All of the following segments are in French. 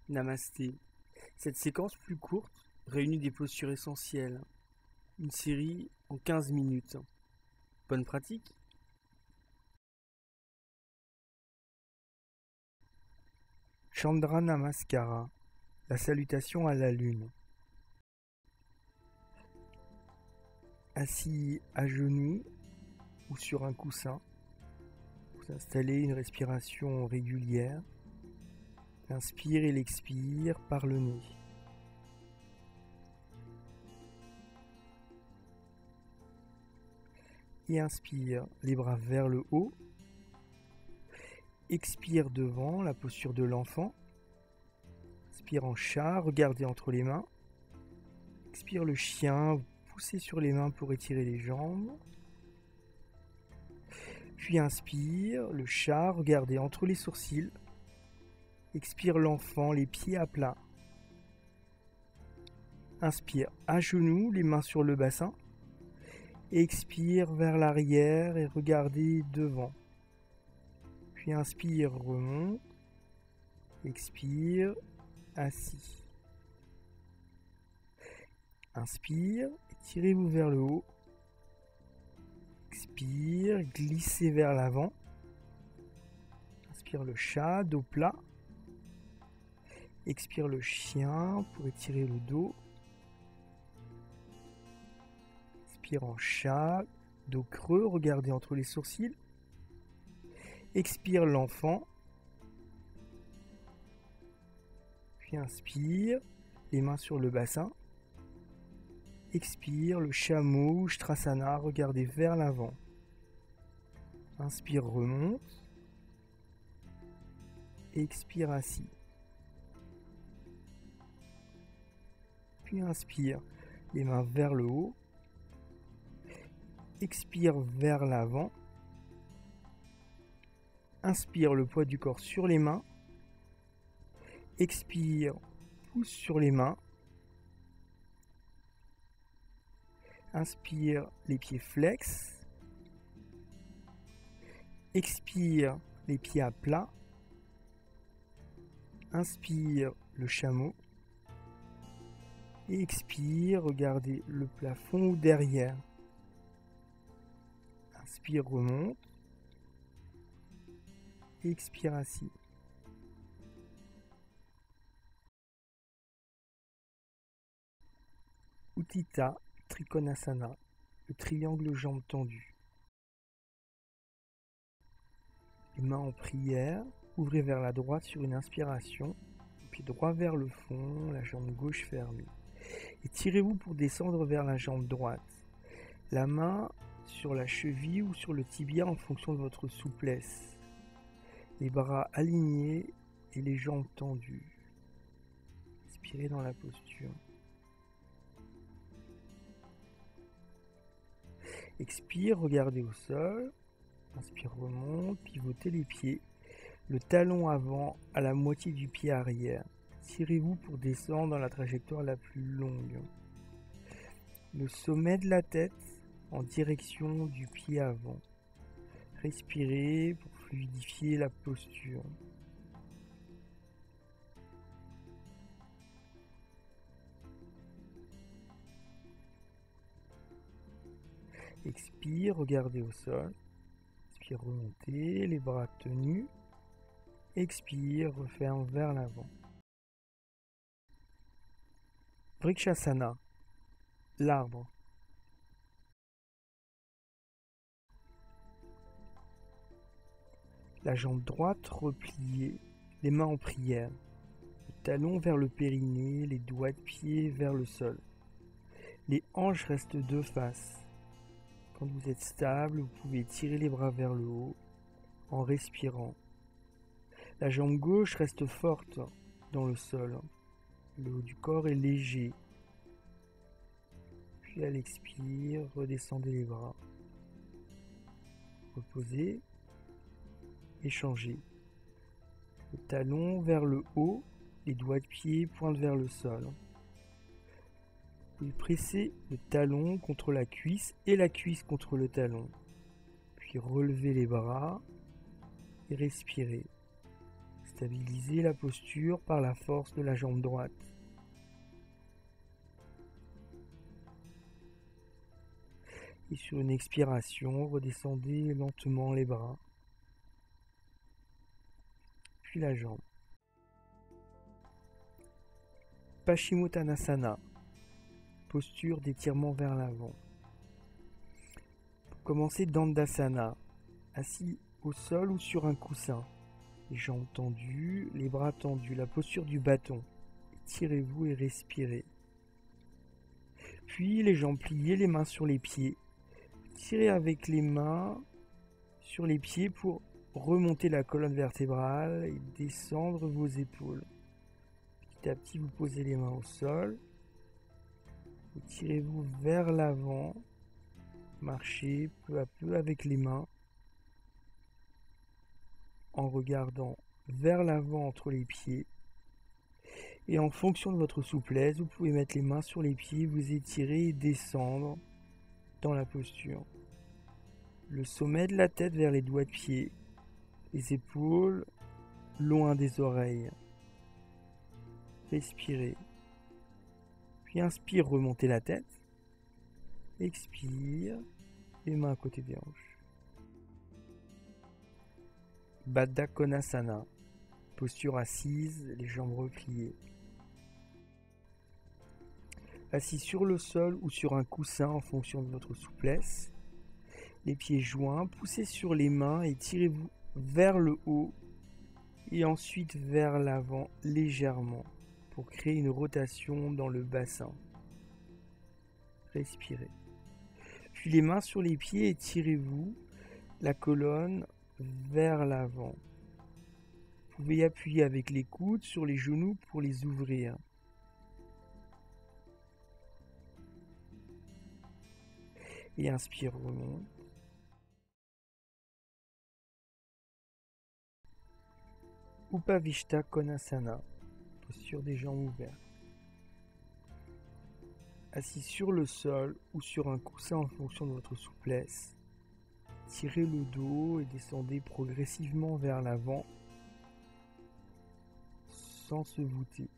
Namasté. Cette séquence plus courte réunit des postures essentielles. Une série en 15 minutes. Bonne pratique. Chandra Namaskara, la salutation à la lune. Assis à genoux ou sur un coussin, vous installez une respiration régulière. L'inspire et l'expire par le nez. Et inspire, les bras vers le haut. Expire devant, la posture de l'enfant. Inspire en chat, regardez entre les mains. Expire le chien, poussez sur les mains pour étirer les jambes. Puis inspire, le chat, regardez entre les sourcils. Expire l'enfant, les pieds à plat. Inspire à genoux, les mains sur le bassin. Expire vers l'arrière et regardez devant. Puis inspire, remonte. Expire, assis. Inspire, tirez-vous vers le haut. Expire, glissez vers l'avant. Inspire le chat, dos plat. Expire le chien pour étirer le dos. Inspire en chat, dos creux, regardez entre les sourcils. Expire l'enfant. Puis inspire, les mains sur le bassin. Expire, le chameau ou Strasana, regardez vers l'avant. Inspire, remonte. Expire, assis. Puis inspire, les mains vers le haut. Expire vers l'avant. Inspire, le poids du corps sur les mains. Expire, pousse sur les mains. Inspire, les pieds flex. Expire, les pieds à plat. Inspire, le chameau. Et expire, regardez le plafond ou derrière. Inspire, remonte. Et expire, assis. Utthita Trikonasana, le triangle jambes tendues. Les mains en prière, ouvrez vers la droite sur une inspiration, pied droit vers le fond, la jambe gauche fermée. Et tirez-vous pour descendre vers la jambe droite. La main sur la cheville ou sur le tibia en fonction de votre souplesse. Les bras alignés et les jambes tendues. Inspirez dans la posture. Expire, regardez au sol. Inspire, remonte, pivotez les pieds. Le talon avant à la moitié du pied arrière. Tirez-vous pour descendre dans la trajectoire la plus longue. Le sommet de la tête en direction du pied avant. Respirez pour fluidifier la posture. Expire, regardez au sol. Expire, remontez, les bras tenus. Expire, referme vers l'avant. Vrikshasana, l'arbre. La jambe droite repliée, les mains en prière. Le talon vers le périnée, les doigts de pied vers le sol. Les hanches restent de face. Quand vous êtes stable, vous pouvez tirer les bras vers le haut en respirant. La jambe gauche reste forte dans le sol. Le haut du corps est léger. Puis à l'expire, redescendez les bras. Reposez. Échangez. Le talon vers le haut, les doigts de pied pointent vers le sol. Vous pressez le talon contre la cuisse et la cuisse contre le talon. Puis relevez les bras et respirez. Stabilisez la posture par la force de la jambe droite. Et sur une expiration, redescendez lentement les bras, puis la jambe. Paschimottanasana, posture d'étirement vers l'avant. Pour commencer, Dandasana, assis au sol ou sur un coussin. Les jambes tendues, les bras tendus, la posture du bâton. Étirez-vous et respirez. Puis les jambes pliées, les mains sur les pieds. Tirez avec les mains sur les pieds pour remonter la colonne vertébrale et descendre vos épaules. Petit à petit, vous posez les mains au sol. Tirez-vous vers l'avant. Marchez peu à peu avec les mains en regardant vers l'avant entre les pieds. Et en fonction de votre souplesse, vous pouvez mettre les mains sur les pieds, vous étirer et descendre dans la posture. Le sommet de la tête vers les doigts de pied, les épaules loin des oreilles. Respirez. Puis inspire, remontez la tête. Expire, les mains à côté des hanches. Baddha Konasana, posture assise, les jambes repliées. Assis sur le sol ou sur un coussin en fonction de votre souplesse. Les pieds joints, poussez sur les mains et tirez-vous vers le haut et ensuite vers l'avant légèrement pour créer une rotation dans le bassin. Respirez. Puis les mains sur les pieds et tirez-vous la colonne vers l'avant. Vous pouvez appuyer avec les coudes sur les genoux pour les ouvrir. Et inspire, remonte. Upavishta Konasana, posture des jambes ouvertes. Assis sur le sol ou sur un coussin en fonction de votre souplesse. Tirez le dos et descendez progressivement vers l'avant sans se voûter.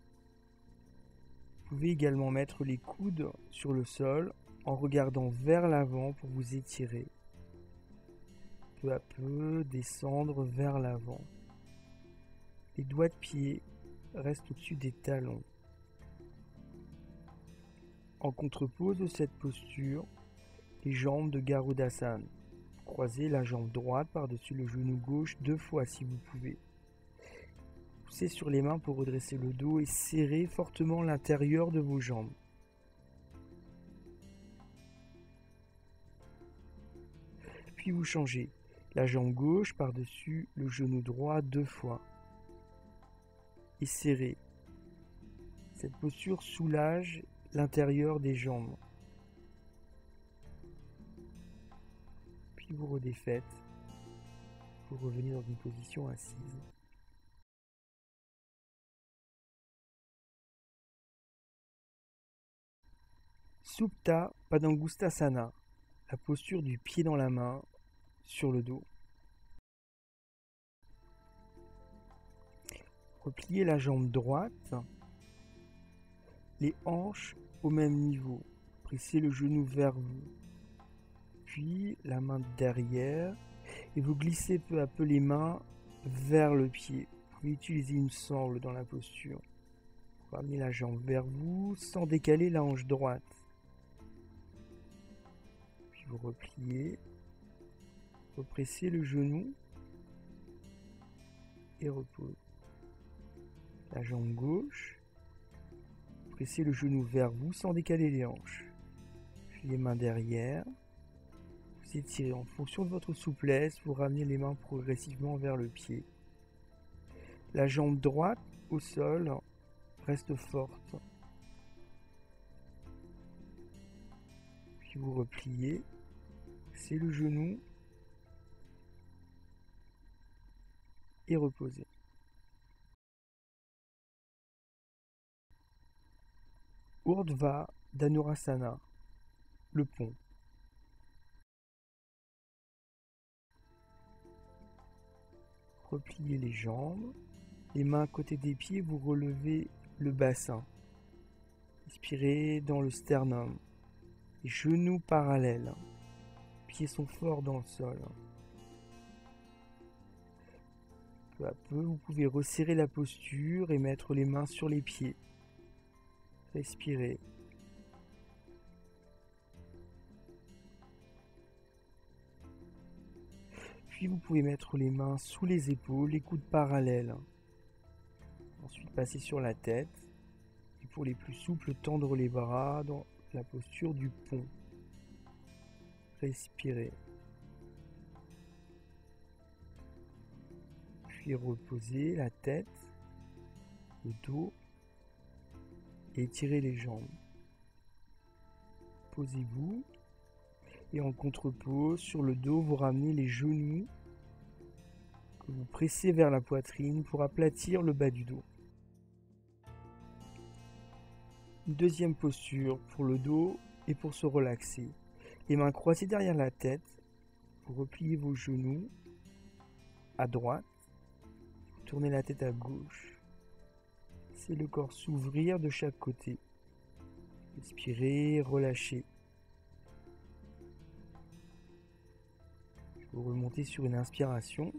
Vous pouvez également mettre les coudes sur le sol en regardant vers l'avant pour vous étirer. Peu à peu, descendre vers l'avant. Les doigts de pied restent au-dessus des talons. En contrepose de cette posture, les jambes de Garudasana. Croisez la jambe droite par-dessus le genou gauche 2 fois si vous pouvez. Poussez sur les mains pour redresser le dos et serrez fortement l'intérieur de vos jambes. Puis vous changez la jambe gauche par-dessus le genou droit 2 fois. Et serrez. Cette posture soulage l'intérieur des jambes. Puis vous redéfaites pour revenir dans une position assise. Supta Padangusthasana, la posture du pied dans la main sur le dos. Repliez la jambe droite, les hanches au même niveau. Pressez le genou vers vous, puis la main derrière et vous glissez peu à peu les mains vers le pied. Vous pouvez utiliser une sangle dans la posture. Vous ramenez la jambe vers vous sans décaler la hanche droite. Puis vous repliez, repressez le genou et repose. La jambe gauche, pressez le genou vers vous sans décaler les hanches. Puis les mains derrière. Vous étirez en fonction de votre souplesse, vous ramenez les mains progressivement vers le pied. La jambe droite au sol reste forte. Puis vous repliez, c'est le genou et reposez. Urdhva Dhanurasana, le pont. Repliez les jambes, Les mains à côté des pieds, vous relevez le bassin. Expirez dans le sternum. Les genoux parallèles. Les pieds sont forts dans le sol. Peu à peu, vous pouvez resserrer la posture et mettre les mains sur les pieds. Respirez. Puis vous pouvez mettre les mains sous les épaules, les coudes parallèles. Ensuite, passer sur la tête. Et pour les plus souples, tendre les bras dans la posture du pont. Respirez. Puis reposez la tête, le dos et étirez les jambes. Posez-vous et en contre-pose sur le dos, vous ramenez les genoux que vous pressez vers la poitrine pour aplatir le bas du dos. Une deuxième posture pour le dos et pour se relaxer. Les mains croisées derrière la tête, vous repliez vos genoux à droite, vous tournez la tête à gauche. Laissez le corps s'ouvrir de chaque côté. Expirez, relâchez. Vous remontez sur une inspiration.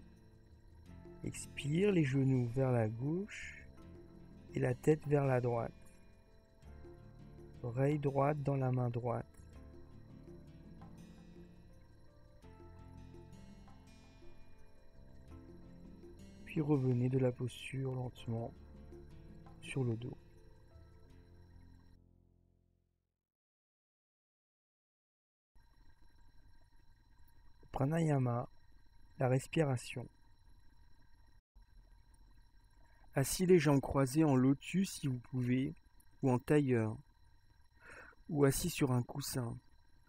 Expire, les genoux vers la gauche et la tête vers la droite. Oreille droite dans la main droite. Puis revenez de la posture lentement sur le dos. Pranayama, la respiration. Assis les jambes croisées en lotus si vous pouvez, ou en tailleur, ou assis sur un coussin.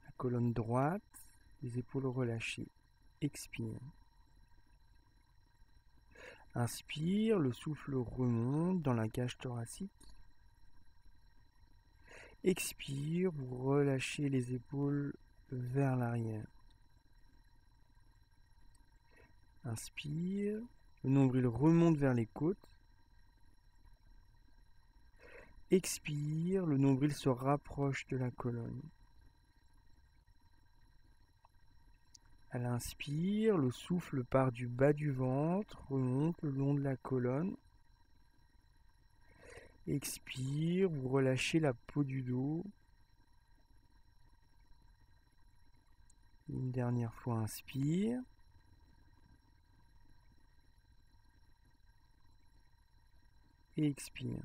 La colonne droite, les épaules relâchées. Expire. Inspire, le souffle remonte dans la cage thoracique. Expire, vous relâchez les épaules vers l'arrière. Inspire, le nombril remonte vers les côtes. Expire, le nombril se rapproche de la colonne. À l'inspire, le souffle part du bas du ventre, remonte le long de la colonne. Expire, vous relâchez la peau du dos. Une dernière fois, inspire. Et expire.